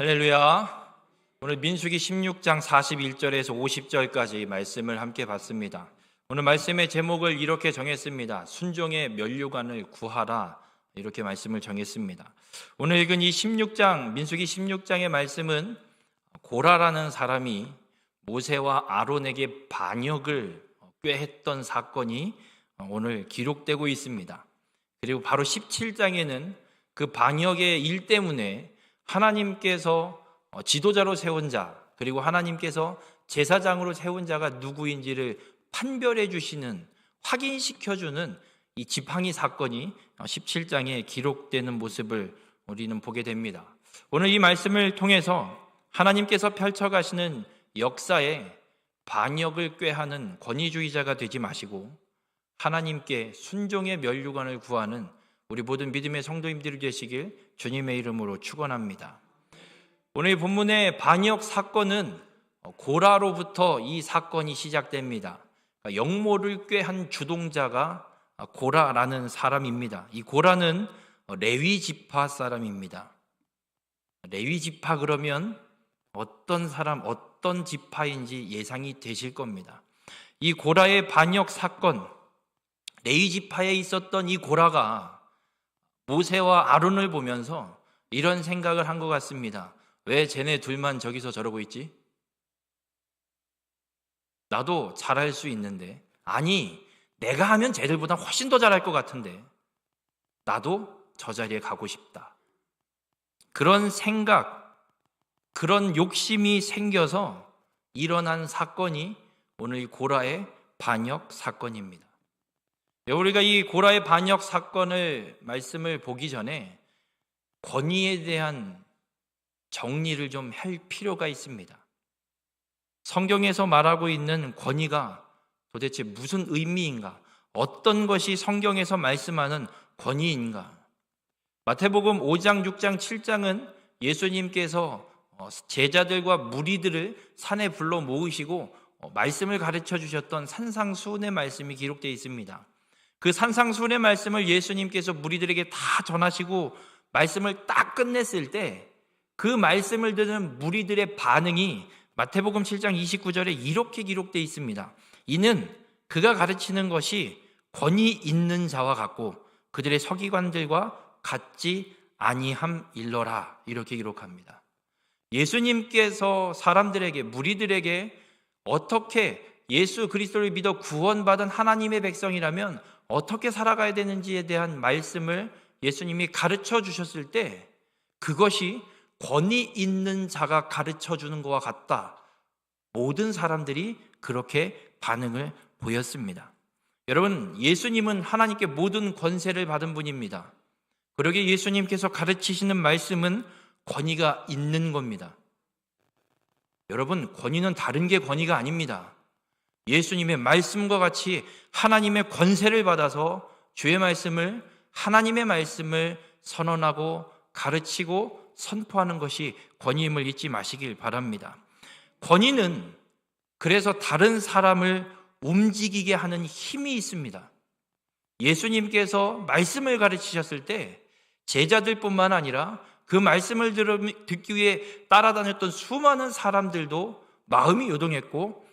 할렐루야. 오늘 민수기 16장 41절에서 50절까지 말씀을 함께 봤습니다. 오늘 말씀의 제목을 이렇게 정했습니다. 순종의 면류관을 구하라, 이렇게 말씀을 정했습니다. 오늘 읽은 이 16장, 민수기 16장의 말씀은 고라라는 사람이 모세와 아론에게 반역을 꾀했던 사건이 오늘 기록되고 있습니다. 그리고 바로 17장에는 그 반역의 일 때문에 하나님께서 지도자로 세운 자, 그리고 하나님께서 제사장으로 세운 자가 누구인지를 판별해 주시는, 확인시켜 주는 이 지팡이 사건이 17장에 기록되는 모습을 우리는 보게 됩니다. 오늘 이 말씀을 통해서 하나님께서 펼쳐가시는 역사에 반역을 꾀하는 권위주의자가 되지 마시고 하나님께 순종의 면류관을 구하는 우리 모든 믿음의 성도님들이 되시길 주님의 이름으로 축원합니다. 오늘 본문의 반역 사건은 고라로부터 이 사건이 시작됩니다. 역모를 꾀한 주동자가 고라라는 사람입니다. 이 고라는 레위 지파 사람입니다. 레위 지파 그러면 어떤 사람, 어떤 지파인지 예상이 되실 겁니다. 이 고라의 반역 사건, 레위 지파에 있었던 이 고라가 모세와 아론을 보면서 이런 생각을 한 것 같습니다. 왜 쟤네 둘만 저기서 저러고 있지? 나도 잘할 수 있는데, 아니 내가 하면 쟤들보다 훨씬 더 잘할 것 같은데 나도 저 자리에 가고 싶다. 그런 생각, 그런 욕심이 생겨서 일어난 사건이 오늘 이 고라의 반역 사건입니다. 우리가 이 고라의 반역 사건을 말씀을 보기 전에 권위에 대한 정리를 좀 할 필요가 있습니다. 성경에서 말하고 있는 권위가 도대체 무슨 의미인가? 어떤 것이 성경에서 말씀하는 권위인가? 마태복음 5장, 6장, 7장은 예수님께서 제자들과 무리들을 산에 불러 모으시고 말씀을 가르쳐 주셨던 산상수훈의 말씀이 기록되어 있습니다. 그 산상수훈의 말씀을 예수님께서 무리들에게 다 전하시고 말씀을 딱 끝냈을 때 그 말씀을 듣는 무리들의 반응이 마태복음 7장 29절에 이렇게 기록되어 있습니다. 이는 그가 가르치는 것이 권위 있는 자와 같고 그들의 서기관들과 같지 아니함일러라, 이렇게 기록합니다. 예수님께서 사람들에게, 무리들에게 어떻게 예수 그리스도를 믿어 구원받은 하나님의 백성이라면 어떻게 살아가야 되는지에 대한 말씀을 예수님이 가르쳐 주셨을 때 그것이 권위 있는 자가 가르쳐 주는 것과 같다. 모든 사람들이 그렇게 반응을 보였습니다. 여러분, 예수님은 하나님께 모든 권세를 받은 분입니다. 그러기에 예수님께서 가르치시는 말씀은 권위가 있는 겁니다. 여러분, 권위는 다른 게 권위가 아닙니다. 예수님의 말씀과 같이 하나님의 권세를 받아서 주의 말씀을, 하나님의 말씀을 선언하고 가르치고 선포하는 것이 권위임을 잊지 마시길 바랍니다. 권위는 그래서 다른 사람을 움직이게 하는 힘이 있습니다. 예수님께서 말씀을 가르치셨을 때 제자들뿐만 아니라 그 말씀을 듣기 위해 따라다녔던 수많은 사람들도 마음이 요동했고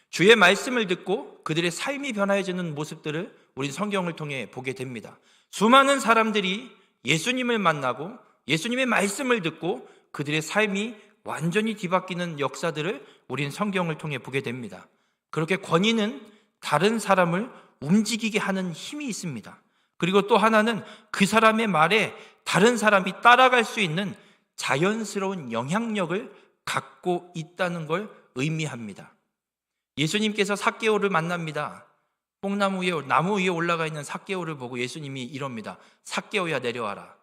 주의 말씀을 듣고 그들의 삶이 변화해지는 모습들을 우리 성경을 통해 보게 됩니다. 수많은 사람들이 예수님을 만나고 예수님의 말씀을 듣고 그들의 삶이 완전히 뒤바뀌는 역사들을 우리는 성경을 통해 보게 됩니다. 그렇게 권위는 다른 사람을 움직이게 하는 힘이 있습니다. 그리고 또 하나는 그 사람의 말에 다른 사람이 따라갈 수 있는 자연스러운 영향력을 갖고 있다는 걸 의미합니다. 예수님께서 삭개오를 만납니다. 뽕나무 위에, 나무 위에 올라가 있는 삭개오를 보고 예수님이 이럽니다. 삭개오야, 내려와라.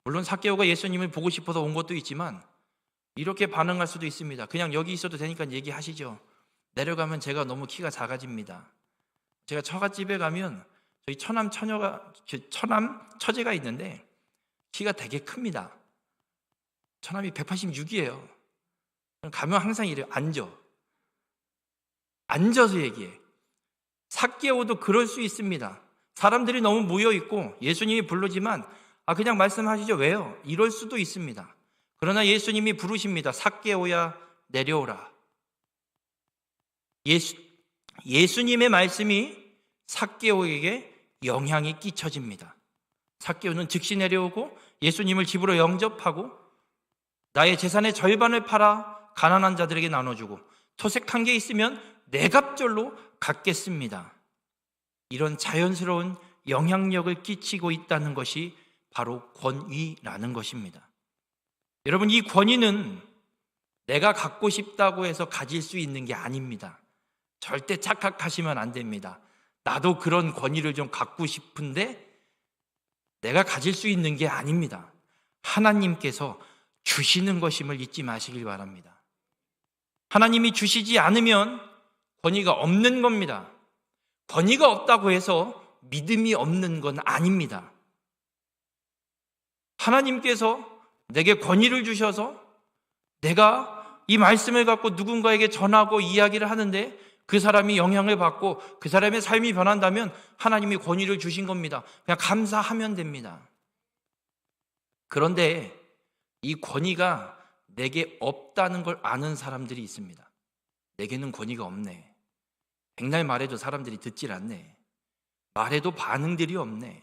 물론 삭개오가 예수님을 보고 싶어서 온 것도 있지만 이렇게 반응할 수도 있습니다. 그냥 여기 있어도 되니까 얘기하시죠. 내려가면 제가 너무 키가 작아집니다. 제가 처갓집에 가면 저희 처남 처제가 있는데 키가 되게 큽니다. 처남이 186이에요. 가면 항상 이래요. 앉아서 얘기해. 삭개오도 그럴 수 있습니다. 사람들이 너무 모여있고 예수님이 부르지만 그냥 말씀하시죠. 왜요? 이럴 수도 있습니다. 그러나 예수님이 부르십니다. 삭개오야 내려오라. 예수님의 말씀이 삭개오에게 영향이 끼쳐집니다. 삭개오는 즉시 내려오고 예수님을 집으로 영접하고 나의 재산의 절반을 팔아 가난한 자들에게 나눠주고 토색한 게 있으면 내 갑절로 갚겠습니다. 이런 자연스러운 영향력을 끼치고 있다는 것이 바로 권위라는 것입니다. 여러분, 이 권위는 내가 갖고 싶다고 해서 가질 수 있는 게 아닙니다. 절대 착각하시면 안 됩니다. 나도 그런 권위를 좀 갖고 싶은데 내가 가질 수 있는 게 아닙니다. 하나님께서 주시는 것임을 잊지 마시길 바랍니다. 하나님이 주시지 않으면 권위가 없는 겁니다. 권위가 없다고 해서 믿음이 없는 건 아닙니다. 하나님께서 내게 권위를 주셔서 내가 이 말씀을 갖고 누군가에게 전하고 이야기를 하는데 그 사람이 영향을 받고 그 사람의 삶이 변한다면 하나님이 권위를 주신 겁니다. 그냥 감사하면 됩니다. 그런데 이 권위가 내게 없다는 걸 아는 사람들이 있습니다. 내게는 권위가 없네. 백날 말해도 사람들이 듣질 않네. 말해도 반응들이 없네.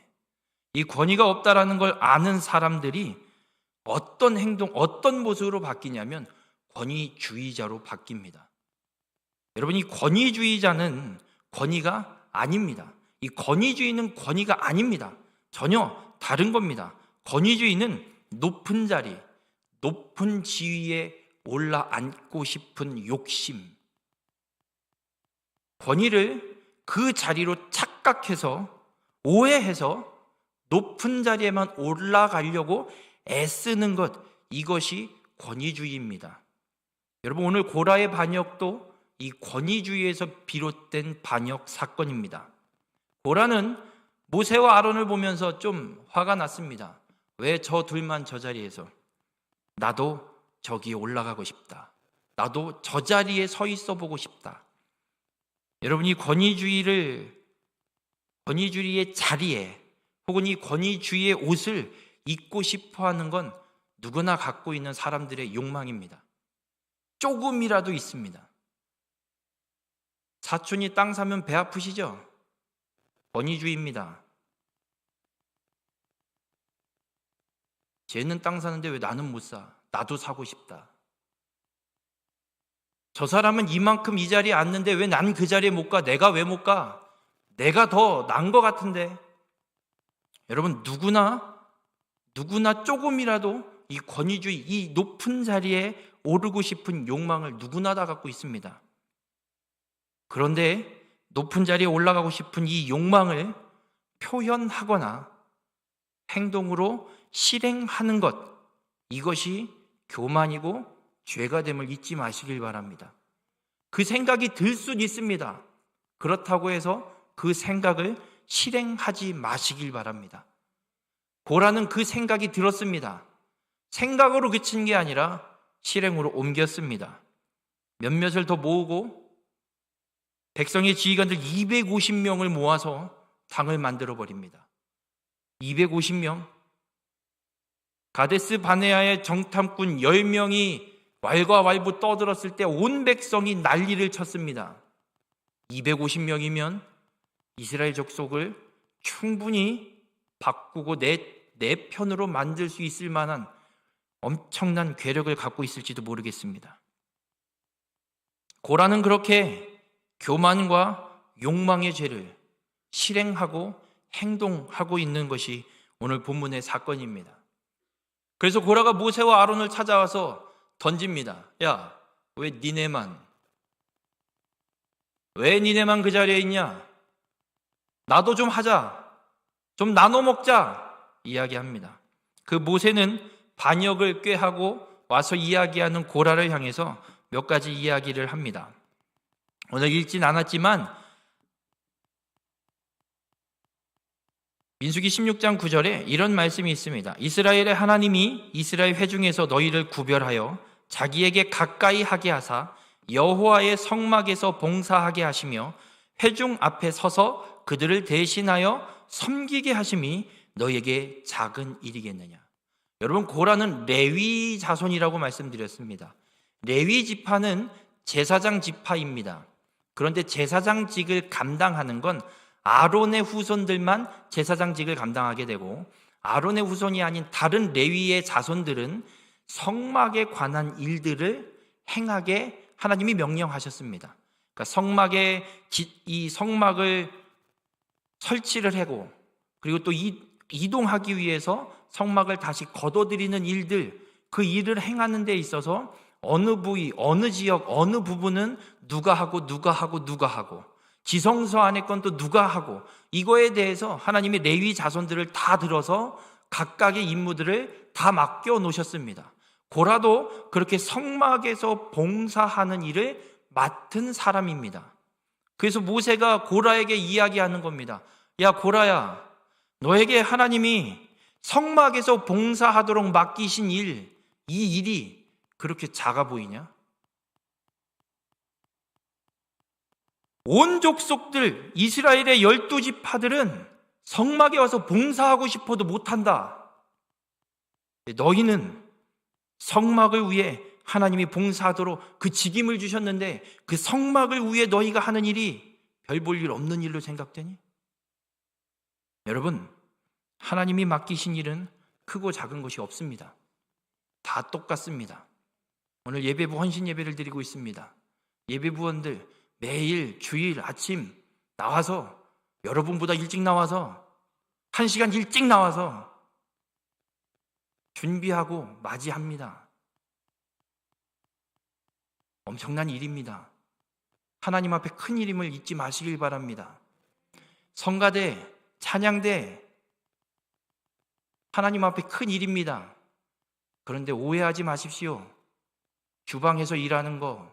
이 권위가 없다라는 걸 아는 사람들이 어떤 행동, 어떤 모습으로 바뀌냐면 권위주의자로 바뀝니다. 여러분, 이 권위주의자는 권위가 아닙니다. 이 권위주의는 권위가 아닙니다. 전혀 다른 겁니다. 권위주의는 높은 자리, 높은 지위에 올라앉고 싶은 욕심, 권위를 그 자리로 착각해서 오해해서 높은 자리에만 올라가려고 애쓰는 것, 이것이 권위주의입니다. 여러분, 오늘 고라의 반역도 이 권위주의에서 비롯된 반역 사건입니다. 고라는 모세와 아론을 보면서 좀 화가 났습니다. 왜 저 둘만 저 자리에서? 나도 저기에 올라가고 싶다. 나도 저 자리에 서 있어 보고 싶다. 여러분, 이 권위주의의 자리에 혹은 이 권위주의의 옷을 입고 싶어 하는 건 누구나 갖고 있는 사람들의 욕망입니다. 조금이라도 있습니다. 사촌이 땅 사면 배 아프시죠? 권위주의입니다. 쟤는 땅 사는데 왜 나는 못 사? 나도 사고 싶다. 저 사람은 이만큼 이 자리에 앉는데 왜 난 그 자리에 못 가? 내가 왜 못 가? 내가 더 나은 것 같은데. 여러분, 누구나 조금이라도 이 권위주의, 이 높은 자리에 오르고 싶은 욕망을 누구나 다 갖고 있습니다. 그런데 높은 자리에 올라가고 싶은 이 욕망을 표현하거나 행동으로 실행하는 것, 이것이 교만이고 죄가 됨을 잊지 마시길 바랍니다. 그 생각이 들 수는 있습니다. 그렇다고 해서 그 생각을 실행하지 마시길 바랍니다. 고라는 그 생각이 들었습니다. 생각으로 그친 게 아니라 실행으로 옮겼습니다. 몇몇을 더 모으고 백성의 지휘관들 250명을 모아서 당을 만들어 버립니다. 250명. 가데스 바네아의 정탐꾼 10명이 왈가왈부 떠들었을 때 온 백성이 난리를 쳤습니다. 250명이면 이스라엘 족속을 충분히 바꾸고 내 편으로 만들 수 있을 만한 엄청난 괴력을 갖고 있을지도 모르겠습니다. 고라는 그렇게 교만과 욕망의 죄를 실행하고 행동하고 있는 것이 오늘 본문의 사건입니다. 그래서 고라가 모세와 아론을 찾아와서 던집니다. 야, 왜 니네만 그 자리에 있냐? 나도 좀 하자. 좀 나눠 먹자. 이야기합니다. 그 모세는 반역을 꾀하고 와서 이야기하는 고라를 향해서 몇 가지 이야기를 합니다. 오늘 읽진 않았지만 민수기 16장 9절에 이런 말씀이 있습니다. 이스라엘의 하나님이 이스라엘 회중에서 너희를 구별하여 자기에게 가까이 하게 하사 여호와의 성막에서 봉사하게 하시며 회중 앞에 서서 그들을 대신하여 섬기게 하심이 너희에게 작은 일이겠느냐. 여러분, 고라는 레위 자손이라고 말씀드렸습니다. 레위 지파는 제사장 지파입니다. 그런데 제사장직을 감당하는 건 아론의 후손들만 제사장직을 감당하게 되고, 아론의 후손이 아닌 다른 레위의 자손들은 성막에 관한 일들을 행하게 하나님이 명령하셨습니다. 그러니까 이 성막을 설치를 하고, 그리고 또 이동하기 위해서 성막을 다시 걷어들이는 일들, 그 일을 행하는 데 있어서 어느 부위, 어느 지역, 어느 부분은 누가 하고 지성소 안에 건 또 누가 하고, 이거에 대해서 하나님이 레위 자손들을 다 들어서 각각의 임무들을 다 맡겨 놓으셨습니다. 고라도 그렇게 성막에서 봉사하는 일을 맡은 사람입니다. 그래서 모세가 고라에게 이야기하는 겁니다. 야, 고라야, 너에게 하나님이 성막에서 봉사하도록 맡기신 이 일이 그렇게 작아 보이냐? 온 족속들, 이스라엘의 12지파들은 성막에 와서 봉사하고 싶어도 못한다. 너희는 성막을 위해 하나님이 봉사하도록 그 직임을 주셨는데, 그 성막을 위해 너희가 하는 일이 별 볼 일 없는 일로 생각되니? 여러분, 하나님이 맡기신 일은 크고 작은 것이 없습니다. 다 똑같습니다. 오늘 예배부 헌신 예배를 드리고 있습니다. 예배부원들 매일 주일 아침 나와서, 여러분보다 일찍 나와서 1시간 일찍 나와서 준비하고 맞이합니다. 엄청난 일입니다. 하나님 앞에 큰 일임을 잊지 마시길 바랍니다. 성가대, 찬양대, 하나님 앞에 큰 일입니다. 그런데 오해하지 마십시오. 주방에서 일하는 거,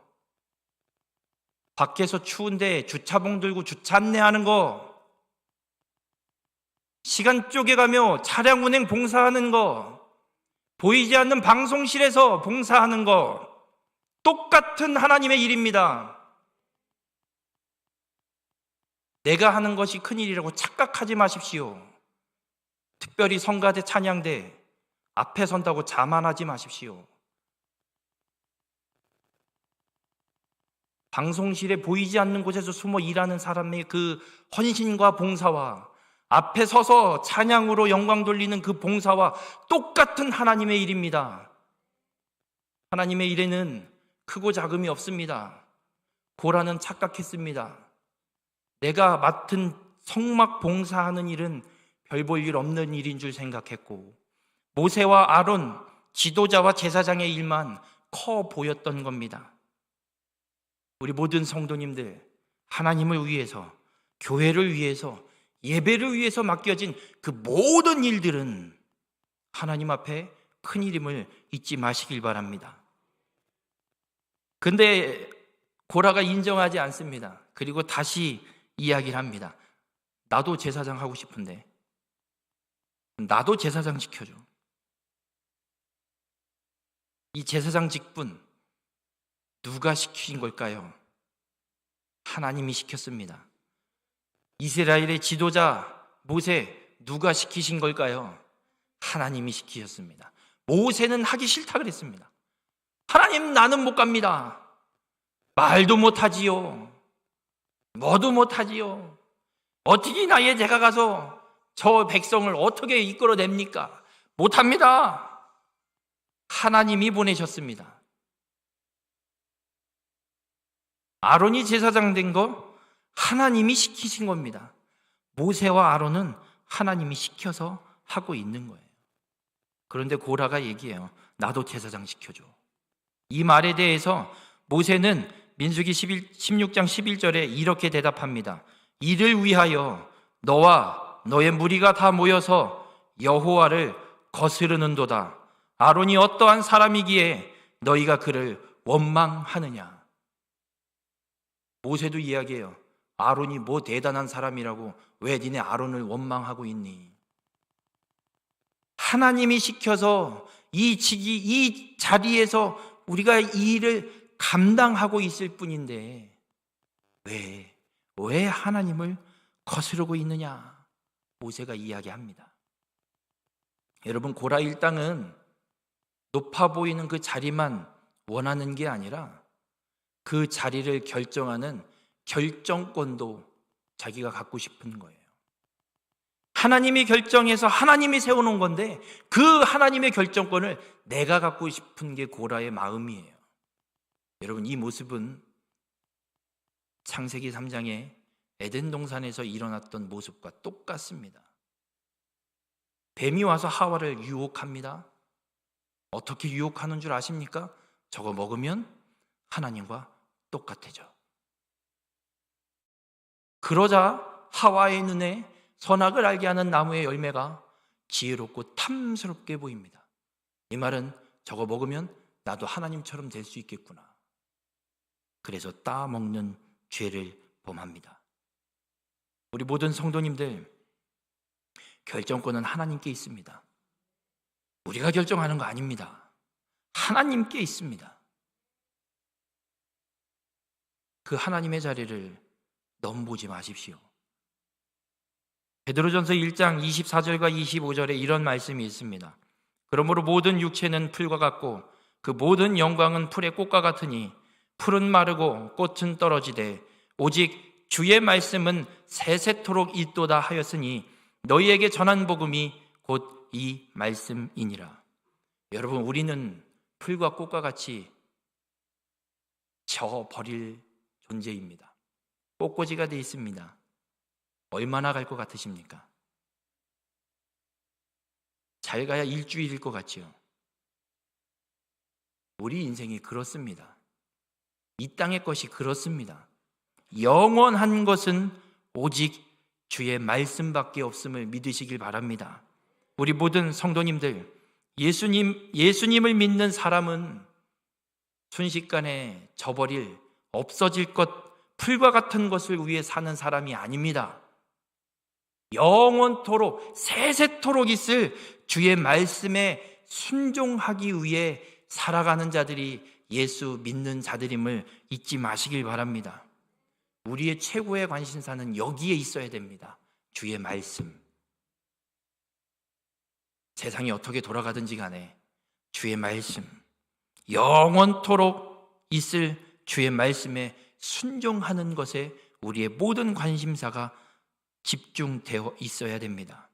밖에서 추운데 주차봉 들고 주차 안내하는 거, 시간 쪼개가며 차량 운행 봉사하는 거, 보이지 않는 방송실에서 봉사하는 거, 똑같은 하나님의 일입니다. 내가 하는 것이 큰일이라고 착각하지 마십시오. 특별히 성가대, 찬양대 앞에 선다고 자만하지 마십시오. 방송실에 보이지 않는 곳에서 숨어 일하는 사람의 그 헌신과 봉사와 앞에 서서 찬양으로 영광 돌리는 그 봉사와 똑같은 하나님의 일입니다. 하나님의 일에는 크고 작음이 없습니다. 고라는 착각했습니다. 내가 맡은 성막 봉사하는 일은 별 볼 일 없는 일인 줄 생각했고, 모세와 아론, 지도자와 제사장의 일만 커 보였던 겁니다. 우리 모든 성도님들, 하나님을 위해서, 교회를 위해서, 예배를 위해서 맡겨진 그 모든 일들은 하나님 앞에 큰 일임을 잊지 마시길 바랍니다. 근데 고라가 인정하지 않습니다. 그리고 다시 이야기를 합니다. 나도 제사장 하고 싶은데, 나도 제사장 시켜줘. 이 제사장 직분 누가 시키신 걸까요? 하나님이 시켰습니다. 이스라엘의 지도자 모세 누가 시키신 걸까요? 하나님이 시키셨습니다. 모세는 하기 싫다 그랬습니다. 하나님, 나는 못 갑니다. 말도 못하지요. 뭐도 못하지요. 어떻게 나의 제가 가서 저 백성을 어떻게 이끌어냅니까? 못합니다. 하나님이 보내셨습니다. 아론이 제사장 된 거 하나님이 시키신 겁니다. 모세와 아론은 하나님이 시켜서 하고 있는 거예요. 그런데 고라가 얘기해요. 나도 제사장 시켜줘. 이 말에 대해서 모세는 민수기 16장 11절에 이렇게 대답합니다. 이를 위하여 너와 너의 무리가 다 모여서 여호와를 거스르는도다. 아론이 어떠한 사람이기에 너희가 그를 원망하느냐. 모세도 이야기해요. 아론이 뭐 대단한 사람이라고 왜 니네 아론을 원망하고 있니? 하나님이 시켜서 이 자리에서 우리가 이 일을 감당하고 있을 뿐인데 왜 하나님을 거스르고 있느냐? 모세가 이야기합니다. 여러분, 고라 일당은 높아 보이는 그 자리만 원하는 게 아니라 그 자리를 결정하는 결정권도 자기가 갖고 싶은 거예요. 하나님이 결정해서 하나님이 세워놓은 건데 그 하나님의 결정권을 내가 갖고 싶은 게 고라의 마음이에요. 여러분, 이 모습은 창세기 3장의 에덴 동산에서 일어났던 모습과 똑같습니다. 뱀이 와서 하와를 유혹합니다. 어떻게 유혹하는 줄 아십니까? 저거 먹으면 하나님과 똑같아져. 그러자 하와의 눈에 선악을 알게 하는 나무의 열매가 지혜롭고 탐스럽게 보입니다. 이 말은 저거 먹으면 나도 하나님처럼 될 수 있겠구나. 그래서 따먹는 죄를 범합니다. 우리 모든 성도님들, 결정권은 하나님께 있습니다. 우리가 결정하는 거 아닙니다. 하나님께 있습니다. 그 하나님의 자리를 넘보지 마십시오. 베드로전서 1장 24절과 25절에 이런 말씀이 있습니다. 그러므로 모든 육체는 풀과 같고 그 모든 영광은 풀의 꽃과 같으니 풀은 마르고 꽃은 떨어지되 오직 주의 말씀은 세세토록 있도다 하였으니 너희에게 전한 복음이 곧 이 말씀이니라. 여러분, 우리는 풀과 꽃과 같이 져버릴 존재입니다. 꽃꽂이가 되어 있습니다. 얼마나 갈 것 같으십니까? 잘 가야 일주일일 것 같지요. 우리 인생이 그렇습니다. 이 땅의 것이 그렇습니다. 영원한 것은 오직 주의 말씀밖에 없음을 믿으시길 바랍니다. 우리 모든 성도님들, 예수님을 믿는 사람은 순식간에 져버릴, 없어질 것, 풀과 같은 것을 위해 사는 사람이 아닙니다. 영원토록, 세세토록 있을 주의 말씀에 순종하기 위해 살아가는 자들이 예수 믿는 자들임을 잊지 마시길 바랍니다. 우리의 최고의 관심사는 여기에 있어야 됩니다. 주의 말씀. 세상이 어떻게 돌아가든지 간에 주의 말씀, 영원토록 있을 주의 말씀에 순종하는 것에 우리의 모든 관심사가 집중되어 있어야 됩니다.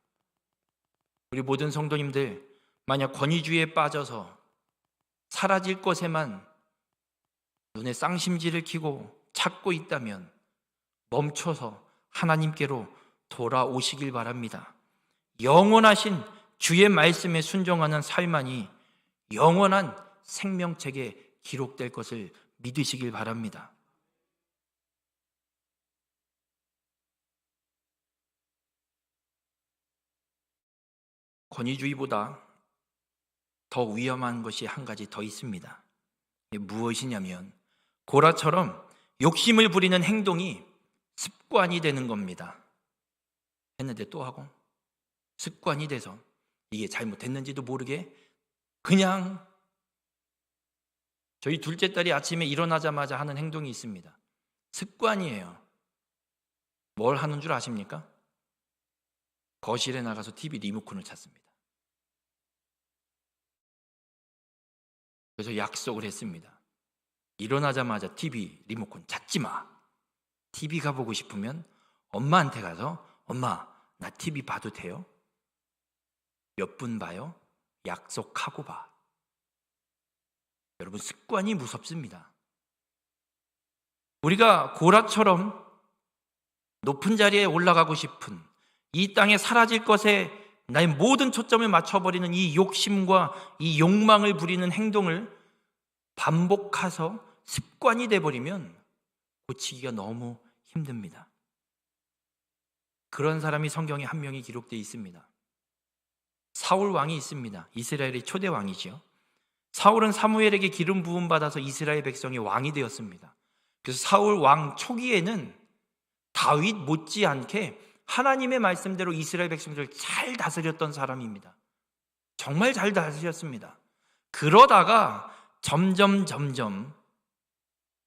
우리 모든 성도님들, 만약 권위주의에 빠져서 사라질 것에만 눈에 쌍심지를 켜고 찾고 있다면 멈춰서 하나님께로 돌아오시길 바랍니다. 영원하신 주의 말씀에 순종하는 삶만이 영원한 생명책에 기록될 것을 믿으시길 바랍니다. 권위주의보다 더 위험한 것이 한 가지 더 있습니다. 이게 무엇이냐면 고라처럼 욕심을 부리는 행동이 습관이 되는 겁니다. 했는데 또 하고 습관이 돼서 이게 잘못됐는지도 모르게 그냥, 저희 둘째 딸이 아침에 일어나자마자 하는 행동이 있습니다. 습관이에요. 뭘 하는 줄 아십니까? 거실에 나가서 TV 리모컨을 찾습니다. 그래서 약속을 했습니다. 일어나자마자 TV 리모컨 찾지 마. TV가 보고 싶으면 엄마한테 가서 엄마, 나 TV 봐도 돼요? 몇 분 봐요? 약속하고 봐. 여러분, 습관이 무섭습니다. 우리가 고라처럼 높은 자리에 올라가고 싶은, 이 땅에 사라질 것에 나의 모든 초점을 맞춰버리는 이 욕심과 이 욕망을 부리는 행동을 반복해서 습관이 돼버리면 고치기가 너무 힘듭니다. 그런 사람이 성경에 한 명이 기록되어 있습니다. 사울 왕이 있습니다. 이스라엘의 초대 왕이죠. 사울은 사무엘에게 기름 부음 받아서 이스라엘 백성의 왕이 되었습니다. 그래서 사울 왕 초기에는 다윗 못지않게 하나님의 말씀대로 이스라엘 백성들을 잘 다스렸던 사람입니다. 정말 잘 다스렸습니다. 그러다가 점점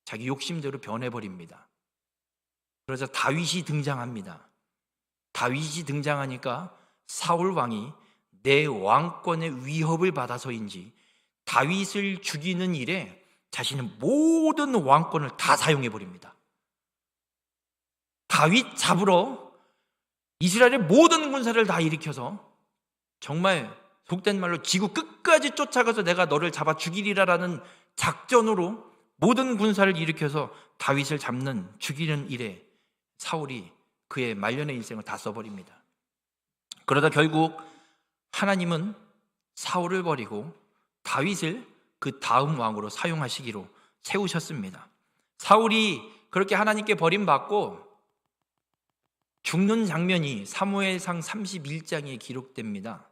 자기 욕심대로 변해버립니다. 그러자 다윗이 등장합니다. 다윗이 등장하니까 사울 왕이 내 왕권의 위협을 받아서인지 다윗을 죽이는 일에 자신의 모든 왕권을 다 사용해 버립니다. 다윗 잡으러 이스라엘의 모든 군사를 다 일으켜서 정말 속된 말로 지구 끝까지 쫓아가서 내가 너를 잡아 죽이리라라는 작전으로 모든 군사를 일으켜서 다윗을 잡는, 죽이는 일에 사울이 그의 말년의 일생을 다 써버립니다. 그러다 결국 하나님은 사울을 버리고 다윗을 그 다음 왕으로 사용하시기로 세우셨습니다. 사울이 그렇게 하나님께 버림받고 죽는 장면이 사무엘상 31장에 기록됩니다.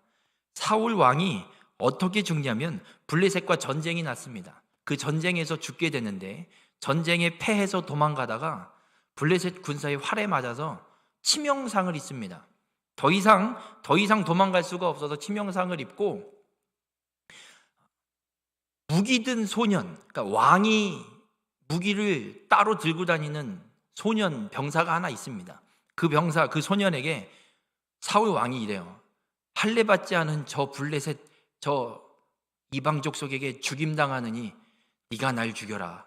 사울 왕이 어떻게 죽냐면 블레셋과 전쟁이 났습니다. 그 전쟁에서 죽게 되는데 전쟁에 패해서 도망가다가 블레셋 군사의 활에 맞아서 치명상을 입습니다. 더 이상 도망갈 수가 없어서 치명상을 입고 무기 든 소년, 그러니까 왕이 무기를 따로 들고 다니는 소년 병사가 하나 있습니다. 그 병사, 그 소년에게 사울 왕이 이래요. 할례 받지 않은 저 블레셋, 저 이방 족속에게 죽임당하느니 네가 날 죽여라.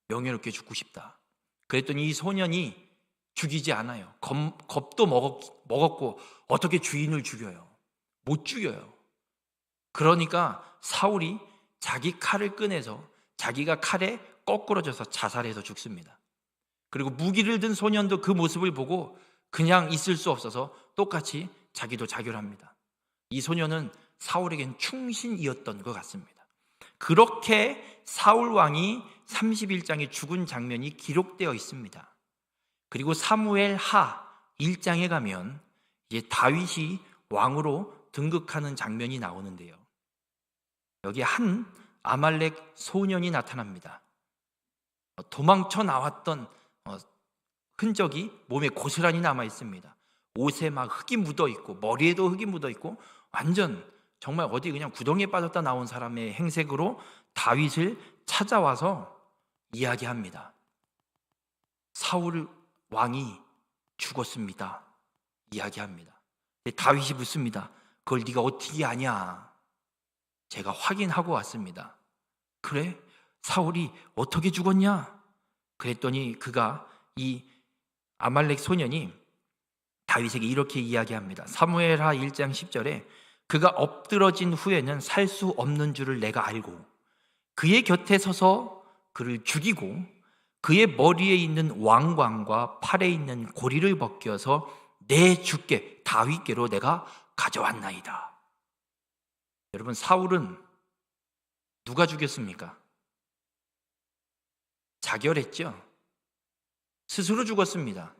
명예롭게 죽고 싶다. 그랬더니 이 소년이 죽이지 않아요. 겁도 먹었고 어떻게 주인을 죽여요? 못 죽여요. 그러니까 사울이 자기 칼을 꺼내서 자기가 칼에 거꾸러져서 자살해서 죽습니다. 그리고 무기를 든 소년도 그 모습을 보고 그냥 있을 수 없어서 똑같이 자기도 자결합니다. 이 소년은 사울에겐 충신이었던 것 같습니다. 그렇게 사울 왕이 31장에 죽은 장면이 기록되어 있습니다. 그리고 사무엘 하 1장에 가면 이제 다윗이 왕으로 등극하는 장면이 나오는데요. 여기 한 아말렉 소년이 나타납니다. 도망쳐 나왔던 흔적이 몸에 고스란히 남아 있습니다. 옷에 막 흙이 묻어 있고 머리에도 흙이 묻어 있고 완전 정말 어디 그냥 구덩이에 빠졌다 나온 사람의 행색으로 다윗을 찾아와서 이야기합니다. 사울 왕이 죽었습니다. 이야기합니다. 다윗이 묻습니다. 그걸 네가 어떻게 아냐? 제가 확인하고 왔습니다. 그래? 사울이 어떻게 죽었냐? 그랬더니 그가 이 아말렉 소년이 다윗에게 이렇게 이야기합니다. 사무엘하 1장 10절에 그가 엎드러진 후에는 살 수 없는 줄을 내가 알고 그의 곁에 서서 그를 죽이고 그의 머리에 있는 왕관과 팔에 있는 고리를 벗겨서 내 주께 다윗께로 내가 가져왔나이다. 여러분, 사울은 누가 죽였습니까? 자결했죠. 스스로 죽었습니다.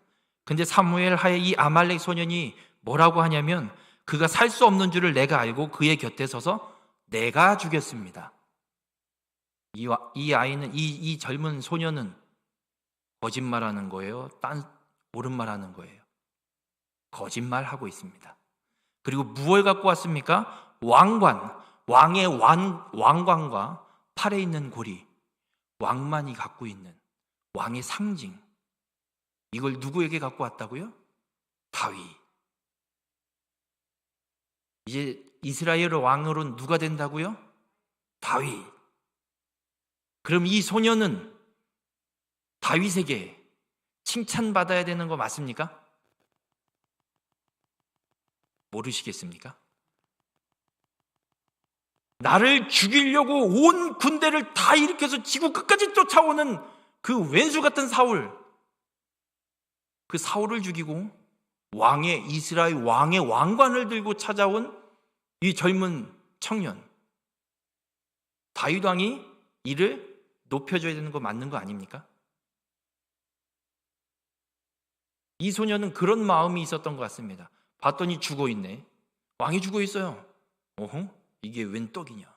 근데 사무엘 하에 이 아말렉 소년이 뭐라고 하냐면 그가 살 수 없는 줄을 내가 알고 그의 곁에 서서 내가 죽였습니다. 이 아이는 이 젊은 소년은 거짓말하는 거예요? 옳은 말하는 거예요? 거짓말하고 있습니다. 그리고 무엇을 갖고 왔습니까? 왕의 왕관과 팔에 있는 고리, 왕만이 갖고 있는 왕의 상징. 이걸 누구에게 갖고 왔다고요? 다윗. 이제 이스라엘 왕으로는 누가 된다고요? 다윗. 그럼 이 소년은 다윗에게 칭찬받아야 되는 거 맞습니까? 모르시겠습니까? 나를 죽이려고 온 군대를 다 일으켜서 지구 끝까지 쫓아오는 그 왼수 같은 사울, 그 사울을 죽이고 이스라엘 왕의 왕관을 들고 찾아온 이 젊은 청년, 다윗 왕이 이를 높여줘야 되는 거 맞는 거 아닙니까? 이 소년은 그런 마음이 있었던 것 같습니다. 봤더니 죽어 있네. 왕이 죽어 있어요. 어허? 이게 웬 떡이냐?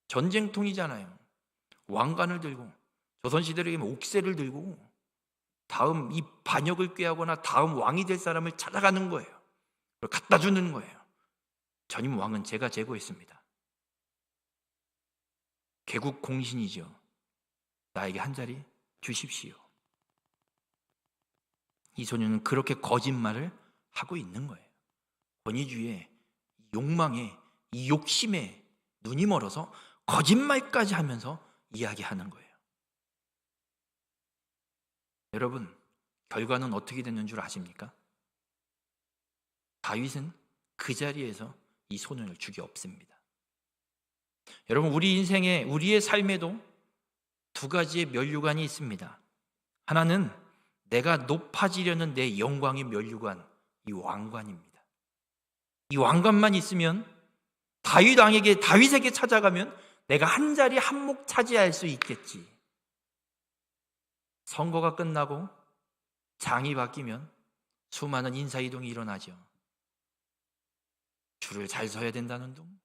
전쟁통이잖아요. 왕관을 들고 조선시대로 얘기하면 옥새를 들고 다음 이 반역을 꾀하거나 다음 왕이 될 사람을 찾아가는 거예요. 그걸 갖다 주는 거예요. 전임 왕은 제가 제거했습니다. 개국 공신이죠. 나에게 한 자리 주십시오. 이 소년은 그렇게 거짓말을 하고 있는 거예요. 권위주의에, 욕망에, 이 욕심에 눈이 멀어서 거짓말까지 하면서 이야기하는 거예요. 여러분, 결과는 어떻게 됐는 줄 아십니까? 다윗은 그 자리에서 이 소년을 죽여 없습니다. 여러분, 우리 인생에, 우리의 삶에도 두 가지의 면류관이 있습니다. 하나는 내가 높아지려는 내 영광의 면류관, 이 왕관입니다. 이 왕관만 있으면 다윗에게 찾아가면 내가 한 자리 한몫 차지할 수 있겠지. 선거가 끝나고 장이 바뀌면 수많은 인사이동이 일어나죠. 줄을 잘 서야 된다는 둥,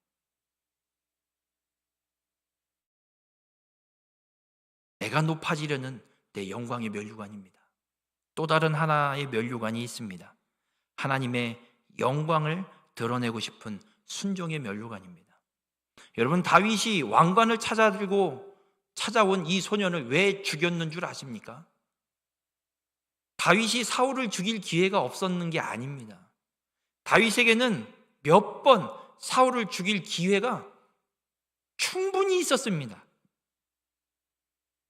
내가 높아지려는 내 영광의 면류관입니다. 또 다른 하나의 면류관이 있습니다. 하나님의 영광을 드러내고 싶은 순종의 면류관입니다. 여러분, 다윗이 왕관을 찾아온 이 소년을 왜 죽였는 줄 아십니까? 다윗이 사울을 죽일 기회가 없었는 게 아닙니다. 다윗에게는 몇 번 사울을 죽일 기회가 충분히 있었습니다.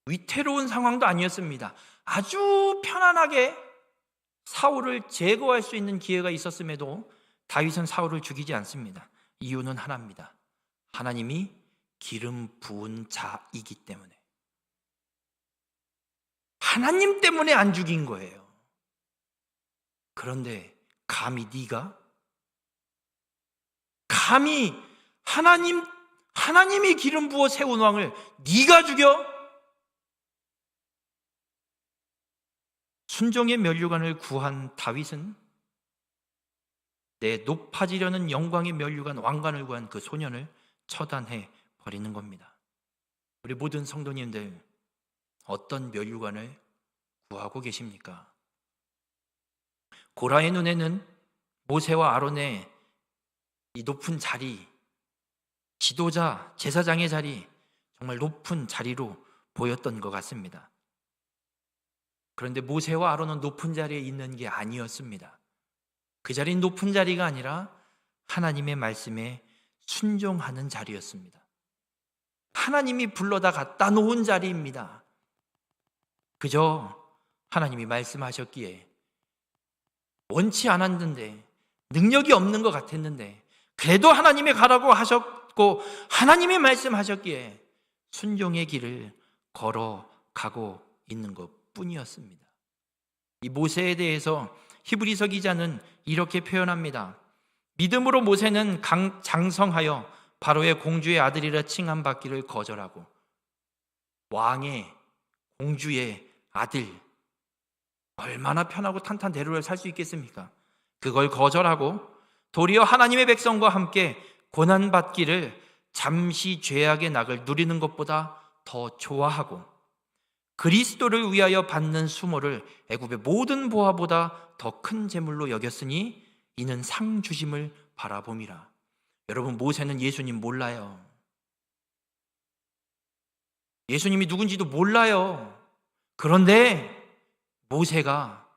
위태로운 상황도 아니었습니다. 아주 편안하게 사울을 제거할 수 있는 기회가 있었음에도 다윗은 사울을 죽이지 않습니다. 이유는 하나입니다. 하나님이 기름 부은 자이기 때문에. 하나님 때문에 안 죽인 거예요. 그런데 감히 하나님이 기름 부어 세운 왕을 네가 죽여? 순종의 면류관을 구한 다윗은 내 높아지려는 영광의 면류관, 왕관을 구한 그 소년을 처단해 버리는 겁니다. 우리 모든 성도님들, 어떤 면류관을 구하고 계십니까? 고라의 눈에는 모세와 아론의 이 높은 자리, 지도자, 제사장의 자리, 정말 높은 자리로 보였던 것 같습니다. 그런데 모세와 아론은 높은 자리에 있는 게 아니었습니다. 그 자리는 높은 자리가 아니라 하나님의 말씀에 순종하는 자리였습니다. 하나님이 불러다 갖다 놓은 자리입니다. 그저 하나님이 말씀하셨기에 원치 않았는데, 능력이 없는 것 같았는데 그래도 하나님이 가라고 하셨고 하나님이 말씀하셨기에 순종의 길을 걸어가고 있는 것뿐이었습니다. 이 모세에 대해서 히브리서 기자는 이렇게 표현합니다. 믿음으로 모세는 장성하여 바로의 공주의 아들이라 칭함받기를 거절하고, 왕의 공주의 아들, 얼마나 편하고 탄탄대로를 살 수 있겠습니까? 그걸 거절하고 도리어 하나님의 백성과 함께 고난받기를 잠시 죄악의 낙을 누리는 것보다 더 좋아하고, 그리스도를 위하여 받는 수모를 애굽의 모든 보화보다 더 큰 재물로 여겼으니 이는 상 주심을 바라봄이라. 여러분, 모세는 예수님 몰라요. 예수님이 누군지도 몰라요. 그런데 모세가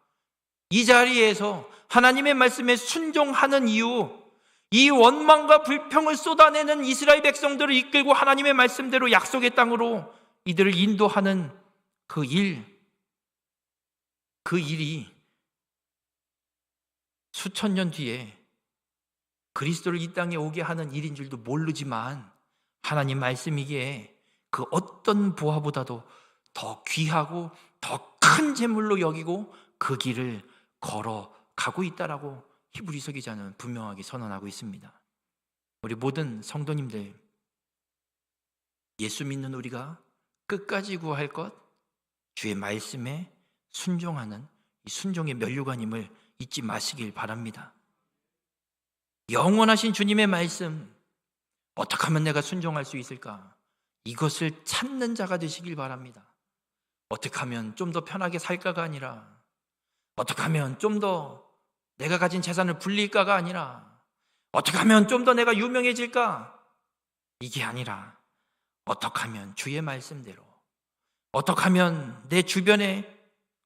이 자리에서 하나님의 말씀에 순종하는 이유, 이 원망과 불평을 쏟아내는 이스라엘 백성들을 이끌고 하나님의 말씀대로 약속의 땅으로 이들을 인도하는 그 일이 수천 년 뒤에 그리스도를 이 땅에 오게 하는 일인 줄도 모르지만, 하나님 말씀이기에 그 어떤 보화보다도 더 귀하고 더 큰 재물로 여기고 그 길을 걸어가고 있다라고 히브리서 기자는 분명하게 선언하고 있습니다. 우리 모든 성도님들, 예수 믿는 우리가 끝까지 구할 것, 주의 말씀에 순종하는 이 순종의 면류관임을 잊지 마시길 바랍니다. 영원하신 주님의 말씀, 어떻게 하면 내가 순종할 수 있을까? 이것을 찾는 자가 되시길 바랍니다. 어떻게 하면 좀 더 편하게 살까가 아니라, 어떻게 하면 좀 더 내가 가진 재산을 불릴까가 아니라, 어떻게 하면 좀 더 내가 유명해질까? 이게 아니라, 어떻게 하면 주의 말씀대로, 어떻게 하면 내 주변에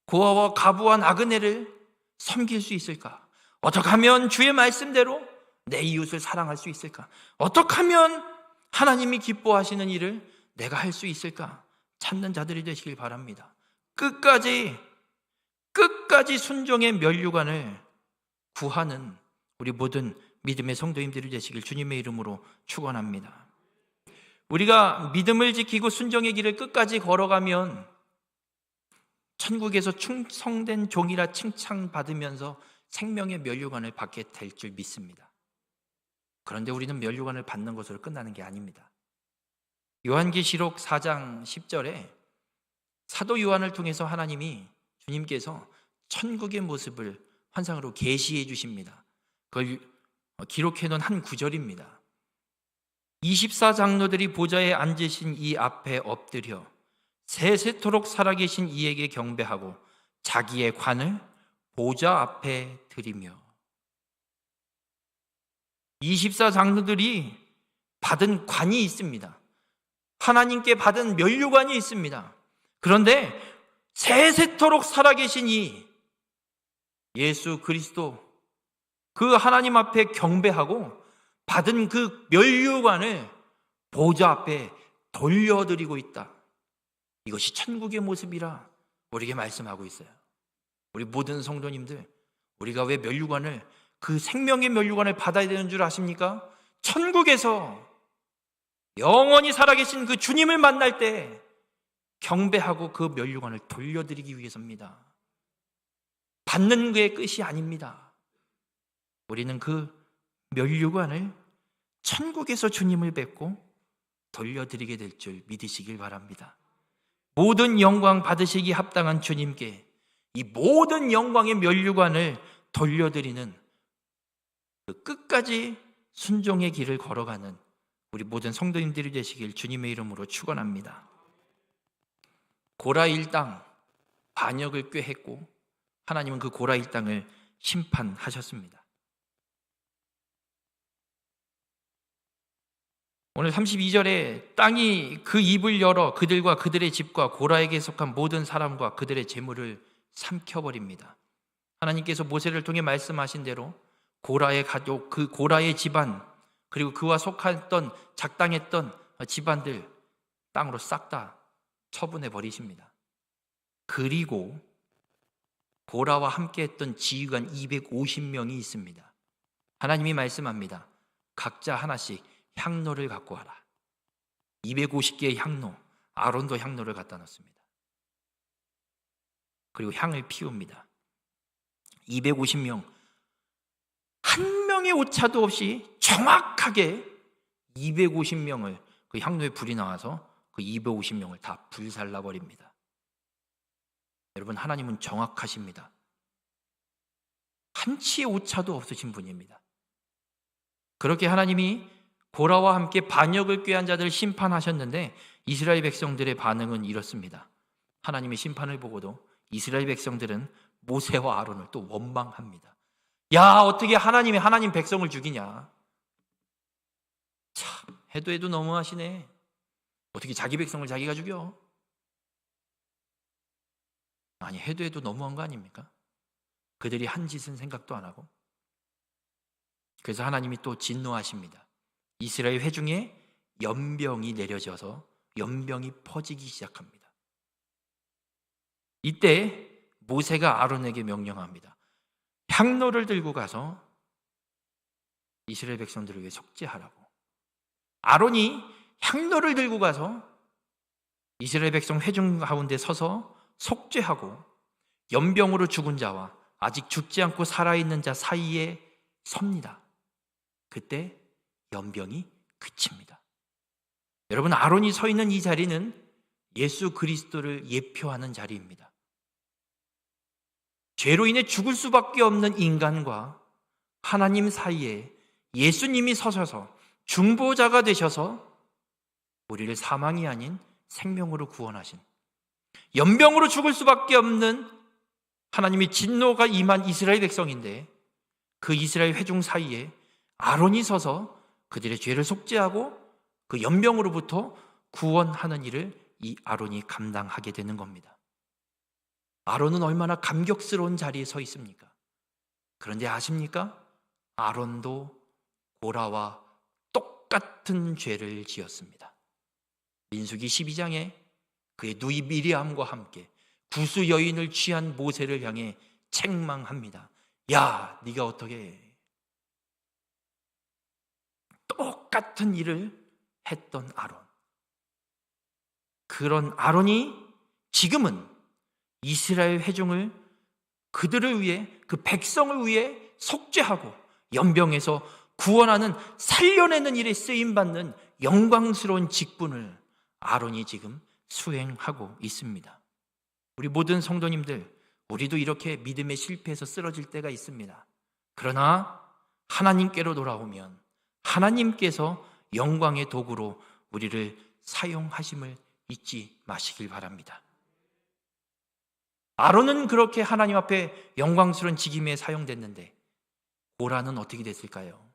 고아와 가부와 나그네를 섬길 수 있을까? 어떻게 하면 주의 말씀대로 내 이웃을 사랑할 수 있을까? 어떻게 하면 하나님이 기뻐하시는 일을 내가 할 수 있을까 찾는 자들이 되시길 바랍니다. 끝까지 순종의 면류관을 구하는 우리 모든 믿음의 성도님들이 되시길 주님의 이름으로 축원합니다. 우리가 믿음을 지키고 순종의 길을 끝까지 걸어가면 천국에서 충성된 종이라 칭찬받으면서 생명의 면류관을 받게 될 줄 믿습니다. 그런데 우리는 면류관을 받는 것으로 끝나는 게 아닙니다. 요한계시록 4장 10절에 사도 요한을 통해서 주님께서 천국의 모습을 환상으로 계시해 주십니다. 그걸 기록해 놓은 한 구절입니다. 24장로들이 보좌에 앉으신 이 앞에 엎드려 세세토록 살아계신 이에게 경배하고 자기의 관을 보좌 앞에 드리며 24장로들이 받은 관이 있습니다. 하나님께 받은 면류관이 있습니다. 그런데 세세토록 살아계신 이 예수 그리스도 그 하나님 앞에 경배하고 받은 그 면류관을 보좌 앞에 돌려드리고 있다. 이것이 천국의 모습이라 우리에게 말씀하고 있어요. 우리 모든 성도님들, 우리가 왜 면류관을 그 생명의 면류관을 받아야 되는 줄 아십니까? 천국에서 영원히 살아계신 그 주님을 만날 때 경배하고 그 면류관을 돌려드리기 위해서입니다. 받는 게 끝이 아닙니다. 우리는 그 면류관을 천국에서 주님을 뵙고 돌려드리게 될 줄 믿으시길 바랍니다. 모든 영광 받으시기 합당한 주님께 이 모든 영광의 면류관을 돌려드리는 그 끝까지 순종의 길을 걸어가는 우리 모든 성도님들이 되시길 주님의 이름으로 축원합니다. 고라 일당 반역을 꾀했고 하나님은 그 고라 일당을 심판하셨습니다. 오늘 32절에 땅이 그 입을 열어 그들과 그들의 집과 고라에게 속한 모든 사람과 그들의 재물을 삼켜버립니다. 하나님께서 모세를 통해 말씀하신 대로 고라의 가족, 그 고라의 집안, 그리고 그와 속했던 작당했던 집안들 땅으로 싹 다 처분해 버리십니다. 그리고 고라와 함께했던 지휘관 250명이 있습니다. 하나님이 말씀합니다. 각자 하나씩 향로를 갖고 와라. 250개의 향로, 아론도 향로를 갖다 놓습니다. 그리고 향을 피웁니다. 250명, 한 명의 오차도 없이 정확하게 250명을 그 향로에 불이 나와서 그 250명을 다 불살라 버립니다. 여러분, 하나님은 정확하십니다. 한치의 오차도 없으신 분입니다. 그렇게 하나님이 고라와 함께 반역을 꾀한 자들을 심판하셨는데 이스라엘 백성들의 반응은 이렇습니다. 하나님의 심판을 보고도 이스라엘 백성들은 모세와 아론을 또 원망합니다. 야, 어떻게 하나님 백성을 죽이냐? 참, 해도 너무하시네. 어떻게 자기 백성을 자기가 죽여? 아니, 해도 너무한 거 아닙니까? 그들이 한 짓은 생각도 안 하고. 그래서 하나님이 또 진노하십니다. 이스라엘 회중에 연병이 내려져서 연병이 퍼지기 시작합니다. 이때 모세가 아론에게 명령합니다. 향로를 들고 가서 이스라엘 백성들을 위해 속죄하라고. 아론이 향로를 들고 가서 이스라엘 백성 회중 가운데 서서 속죄하고 연병으로 죽은 자와 아직 죽지 않고 살아있는 자 사이에 섭니다. 그때 연병이 그칩니다. 여러분, 아론이 서 있는 이 자리는 예수 그리스도를 예표하는 자리입니다. 죄로 인해 죽을 수밖에 없는 인간과 하나님 사이에 예수님이 서셔서 중보자가 되셔서 우리를 사망이 아닌 생명으로 구원하신, 연병으로 죽을 수밖에 없는 하나님의 진노가 임한 이스라엘 백성인데 그 이스라엘 회중 사이에 아론이 서서 그들의 죄를 속죄하고 그 연병으로부터 구원하는 일을 이 아론이 감당하게 되는 겁니다. 아론은 얼마나 감격스러운 자리에 서 있습니까? 그런데 아십니까? 아론도 고라와 똑같은 죄를 지었습니다. 민수기 12장에 그의 누이 미리암과 함께 구수 여인을 취한 모세를 향해 책망합니다. 야, 네가 어떻게 해? 똑같은 일을 했던 아론. 그런 아론이 지금은 이스라엘 회중을 그들을 위해, 그 백성을 위해 속죄하고 연병해서 구원하는, 살려내는 일에 쓰임받는 영광스러운 직분을 아론이 지금 수행하고 있습니다. 우리 모든 성도님들, 우리도 이렇게 믿음에 실패해서 쓰러질 때가 있습니다. 그러나 하나님께로 돌아오면 하나님께서 영광의 도구로 우리를 사용하심을 잊지 마시길 바랍니다. 아론은 그렇게 하나님 앞에 영광스러운 직임에 사용됐는데 고라는 어떻게 됐을까요?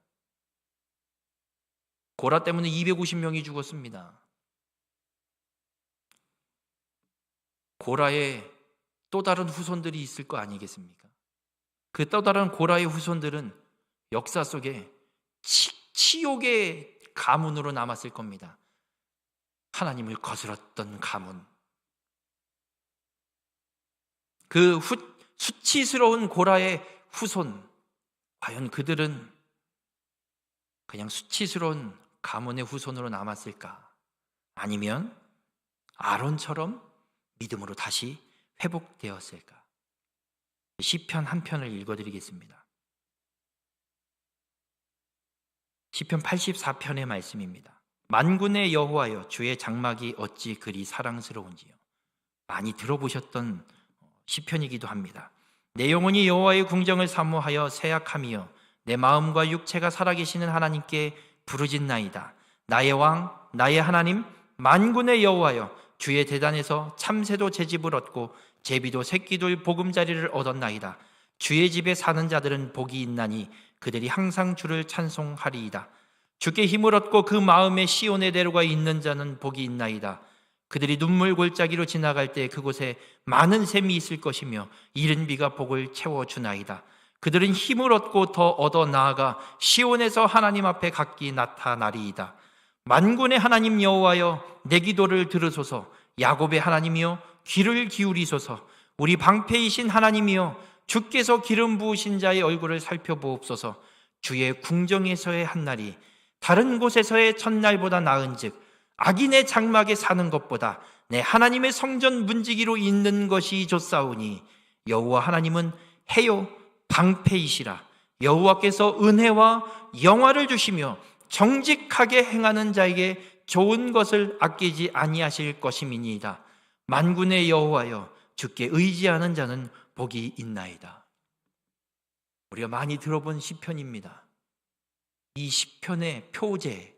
고라 때문에 250명이 죽었습니다. 고라의 또 다른 후손들이 있을 거 아니겠습니까? 그 또 다른 고라의 후손들은 역사 속에 치욕의 가문으로 남았을 겁니다. 하나님을 거스렀던 가문. 그 수치스러운 고라의 후손, 과연 그들은 그냥 수치스러운 가문의 후손으로 남았을까? 아니면 아론처럼 믿음으로 다시 회복되었을까? 시편 한 편을 읽어드리겠습니다. 시편 84편의 말씀입니다. 만군의 여호와여, 주의 장막이 어찌 그리 사랑스러운지요. 많이 들어보셨던 시편이기도 합니다. 내 영혼이 여호와의 궁정을 사모하여 새약함이여, 내 마음과 육체가 살아계시는 하나님께 부르짖나이다. 나의 왕, 나의 하나님, 만군의 여호와여, 주의 대단에서 참새도 제 집을 얻고 제비도 새끼들 보금자리를 얻었나이다. 주의 집에 사는 자들은 복이 있나니 그들이 항상 주를 찬송하리이다. 주께 힘을 얻고 그 마음에 시온에 내려가 있는 자는 복이 있나이다. 그들이 눈물 골짜기로 지나갈 때 그곳에 많은 샘이 있을 것이며 이른 비가 복을 채워주나이다. 그들은 힘을 얻고 더 얻어 나아가 시온에서 하나님 앞에 각기 나타나리이다. 만군의 하나님 여호와여, 내 기도를 들으소서. 야곱의 하나님이여, 귀를 기울이소서. 우리 방패이신 하나님이여, 주께서 기름 부으신 자의 얼굴을 살펴보옵소서. 주의 궁정에서의 한날이 다른 곳에서의 첫날보다 나은즉 악인의 장막에 사는 것보다 내 하나님의 성전 문지기로 있는 것이 좋사오니, 여호와 하나님은 해요 방패이시라. 여호와께서 은혜와 영화를 주시며 정직하게 행하는 자에게 좋은 것을 아끼지 아니하실 것임이니이다. 만군의 여호와여, 주께 의지하는 자는 복이 있나이다. 우리가 많이 들어본 시편입니다. 이 시편의 표제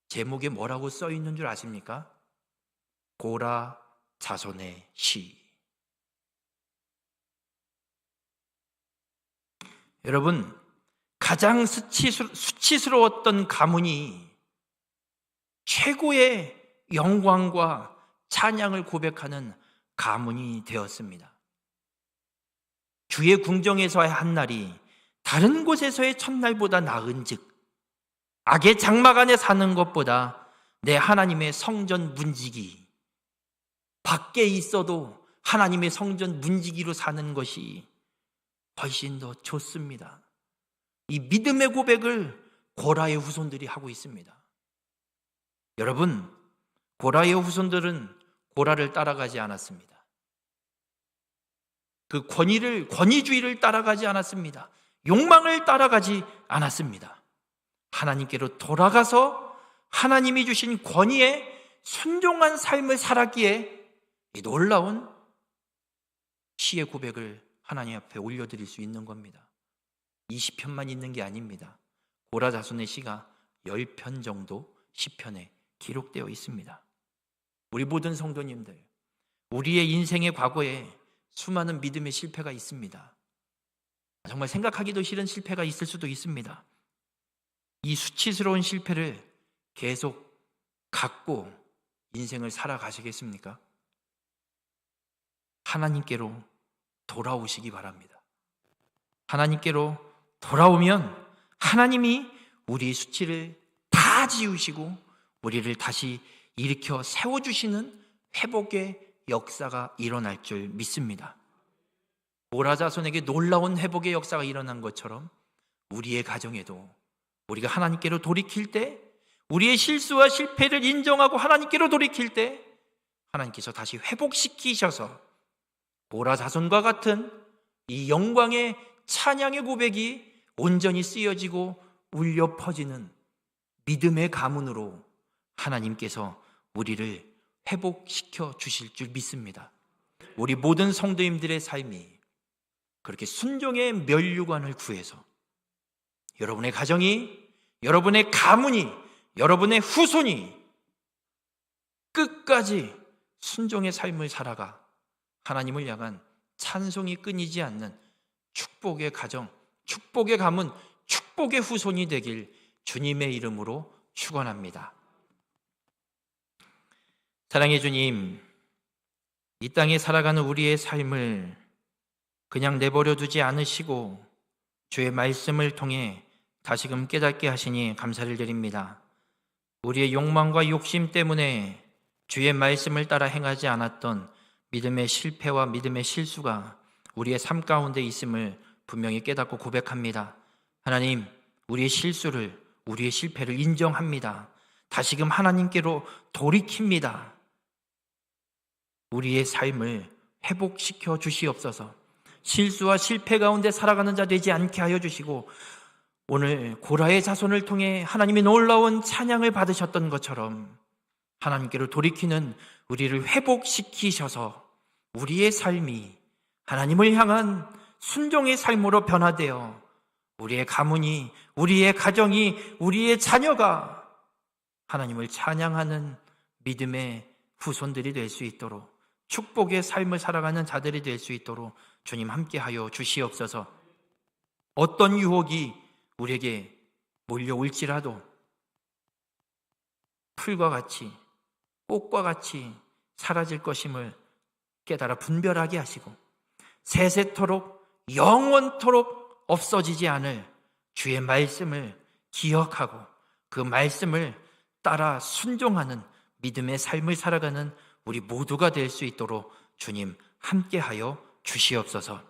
제목에 뭐라고 써 있는 줄 아십니까? 고라 자손의 시. 여러분, 가장 수치스러웠던 가문이 최고의 영광과 찬양을 고백하는 가문이 되었습니다. 주의 궁정에서의 한날이 다른 곳에서의 첫날보다 나은즉 악의 장막 안에 사는 것보다 내 하나님의 성전 문지기, 밖에 있어도 하나님의 성전 문지기로 사는 것이 훨씬 더 좋습니다. 이 믿음의 고백을 고라의 후손들이 하고 있습니다. 여러분, 고라의 후손들은 고라를 따라가지 않았습니다. 그 권위주의를 따라가지 않았습니다. 욕망을 따라가지 않았습니다. 하나님께로 돌아가서 하나님이 주신 권위에 순종한 삶을 살았기에 이 놀라운 시의 고백을 하나님 앞에 올려드릴 수 있는 겁니다. 20편만 있는 게 아닙니다. 고라 자손의 시가 10편 정도 시편에 기록되어 있습니다. 우리 모든 성도님들, 우리의 인생의 과거에 수많은 믿음의 실패가 있습니다. 정말 생각하기도 싫은 실패가 있을 수도 있습니다. 이 수치스러운 실패를 계속 갖고 인생을 살아가시겠습니까? 하나님께로 돌아오시기 바랍니다. 하나님께로 돌아오면 하나님이 우리 수치를 다 다 지우시고 우리를 다시 일으켜 세워주시는 회복의 역사가 일어날 줄 믿습니다. 고라 자손에게 놀라운 회복의 역사가 일어난 것처럼 우리의 가정에도 우리가 하나님께로 돌이킬 때, 우리의 실수와 실패를 인정하고 하나님께로 돌이킬 때 하나님께서 다시 회복시키셔서 고라 자손과 같은 이 영광의 찬양의 고백이 온전히 쓰여지고 울려 퍼지는 믿음의 가문으로 하나님께서 우리를 회복시켜 주실 줄 믿습니다. 우리 모든 성도님들의 삶이 그렇게 순종의 면류관을 구해서 여러분의 가정이, 여러분의 가문이, 여러분의 후손이 끝까지 순종의 삶을 살아가 하나님을 향한 찬송이 끊이지 않는 축복의 가정, 축복의 가문, 축복의 후손이 되길 주님의 이름으로 축원합니다. 사랑의 주님, 이 땅에 살아가는 우리의 삶을 그냥 내버려 두지 않으시고 주의 말씀을 통해 다시금 깨닫게 하시니 감사를 드립니다. 우리의 욕망과 욕심 때문에 주의 말씀을 따라 행하지 않았던 믿음의 실패와 믿음의 실수가 우리의 삶 가운데 있음을 분명히 깨닫고 고백합니다. 하나님, 우리의 실수를, 우리의 실패를 인정합니다. 다시금 하나님께로 돌이킵니다. 우리의 삶을 회복시켜 주시옵소서. 실수와 실패 가운데 살아가는 자 되지 않게 하여 주시고, 오늘 고라의 자손을 통해 하나님의 놀라운 찬양을 받으셨던 것처럼 하나님께로 돌이키는 우리를 회복시키셔서 우리의 삶이 하나님을 향한 순종의 삶으로 변화되어 우리의 가문이, 우리의 가정이, 우리의 자녀가 하나님을 찬양하는 믿음의 후손들이 될 수 있도록, 축복의 삶을 살아가는 자들이 될 수 있도록 주님 함께하여 주시옵소서. 어떤 유혹이 우리에게 몰려올지라도 풀과 같이, 꽃과 같이 사라질 것임을 깨달아 분별하게 하시고 세세토록 영원토록 없어지지 않을 주의 말씀을 기억하고 그 말씀을 따라 순종하는 믿음의 삶을 살아가는 우리 모두가 될 수 있도록 주님 함께하여 주시옵소서.